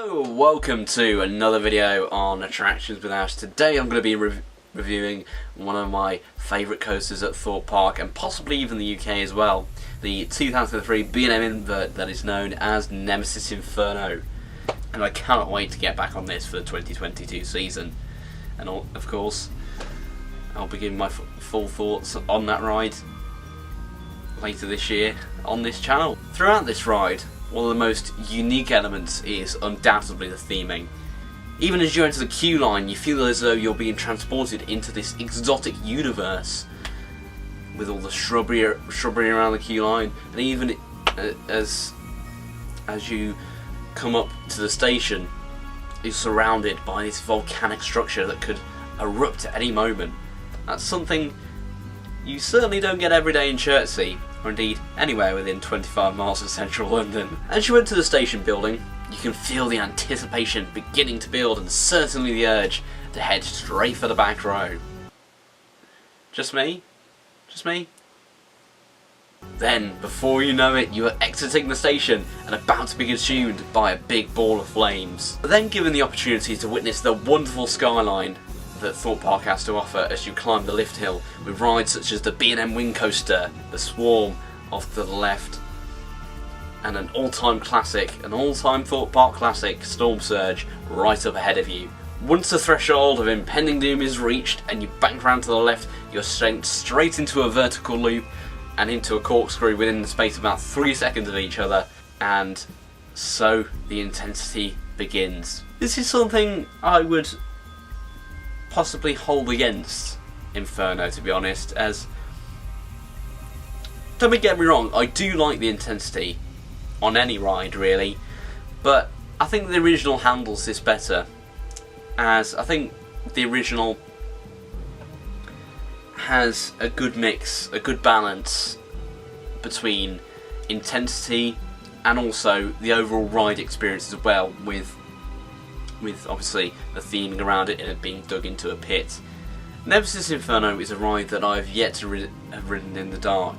Hello, welcome to another video on Attractions with Ash. Today I'm going to be reviewing one of my favourite coasters at Thorpe Park, and possibly even the UK as well. The 2003 B&M invert that is known as Nemesis Inferno. And I cannot wait to get back on this for the 2022 season. And of course, I'll be giving my full thoughts on that ride later this year on this channel. Throughout this ride, one of the most unique elements is undoubtedly the theming. Even as you enter the queue line, you feel as though you're being transported into this exotic universe with all the shrubbery around the queue line, and even as you come up to the station, you're surrounded by this volcanic structure that could erupt at any moment. That's something you certainly don't get every day in Chertsey, or indeed anywhere within 25 miles of central London. As you enter the station building, you can feel the anticipation beginning to build, and certainly the urge to head straight for the back row. Just me? Just me? Then, before you know it, you are exiting the station and about to be consumed by a big ball of flames. But then given the opportunity to witness the wonderful skyline that Thorpe Park has to offer as you climb the lift hill, with rides such as the B&M Wing Coaster, the Swarm off to the left, and an all-time classic, an all-time Thorpe Park classic, Storm Surge, right up ahead of you. Once the threshold of impending doom is reached and you bank round to the left, you're sent straight into a vertical loop and into a corkscrew within the space of about 3 seconds of each other, and so the intensity begins. This is something I would possibly hold against Inferno, to be honest, as, don't get me wrong, I do like the intensity on any ride really, but I think the original handles this better, as I think the original has a good mix, a good balance between intensity and also the overall ride experience as well, with obviously the theming around it and it being dug into a pit. Nemesis Inferno is a ride that I've yet to have ridden in the dark.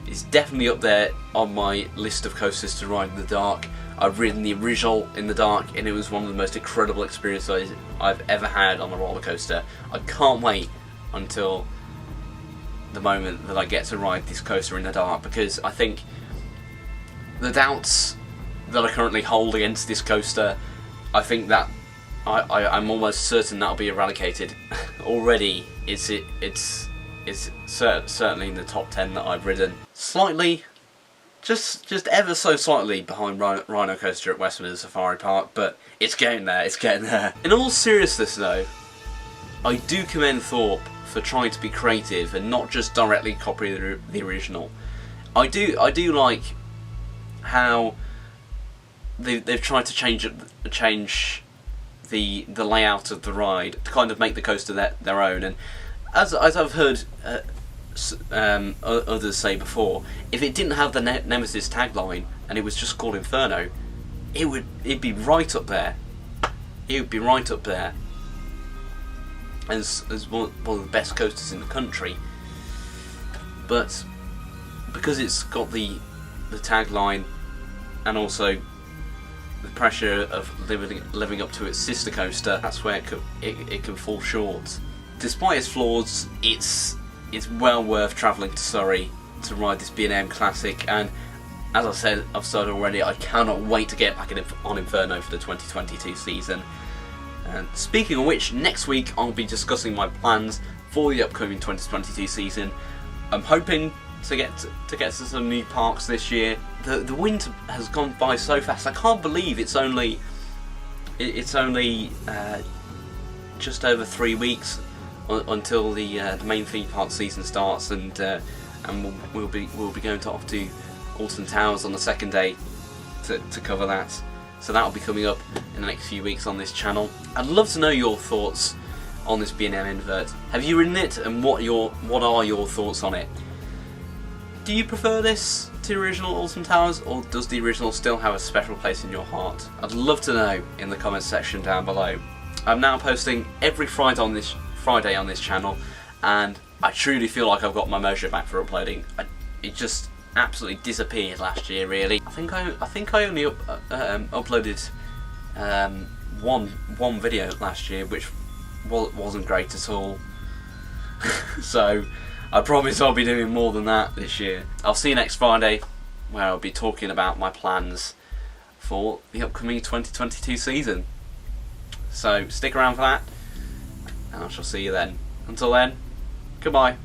It's definitely up there on my list of coasters to ride in the dark. I've ridden the original in the dark and it was one of the most incredible experiences I've ever had on a roller coaster. I can't wait until the moment that I get to ride this coaster in the dark, because I think the doubts that I currently hold against this coaster, I think that I'm almost certain that'll be eradicated. Already, it's certainly in the top 10 that I've ridden. Slightly, just ever so slightly behind Rhino Coaster at Westminster Safari Park, but it's getting there, it's getting there. In all seriousness though, I do commend Thorpe for trying to be creative and not just directly copy the original. I do like how they've tried to change the layout of the ride to kind of make the coaster their own. And as I've heard others say before, if it didn't have the Nemesis tagline and it was just called Inferno, it'd be right up there. It would be right up there as one of the best coasters in the country. But because it's got the tagline and also the pressure of living up to its sister coaster, that's where it can fall short. Despite its flaws, it's well worth travelling to Surrey to ride this B&M classic, and as I've said already, I cannot wait to get back on Inferno for the 2022 season. And speaking of which, next week I'll be discussing my plans for the upcoming 2022 season. I'm hoping to get to some new parks this year. The winter has gone by so fast. I can't believe it's only just over 3 weeks until the main theme park season starts, and we'll be going off to Alton Towers on the second day to cover that. So that'll be coming up in the next few weeks on this channel. I'd love to know your thoughts on this B&M invert. Have you ridden it, and what are your thoughts on it? Do you prefer this to the original Alton Towers, or does the original still have a special place in your heart? I'd love to know in the comments section down below. I'm now posting every Friday on this channel, and I truly feel like I've got my mojo back for uploading. It just absolutely disappeared last year, really. I think I only uploaded one video last year, which wasn't great at all. So I promise I'll be doing more than that this year. I'll see you next Friday, where I'll be talking about my plans for the upcoming 2022 season. So stick around for that, and I shall see you then. Until then, goodbye.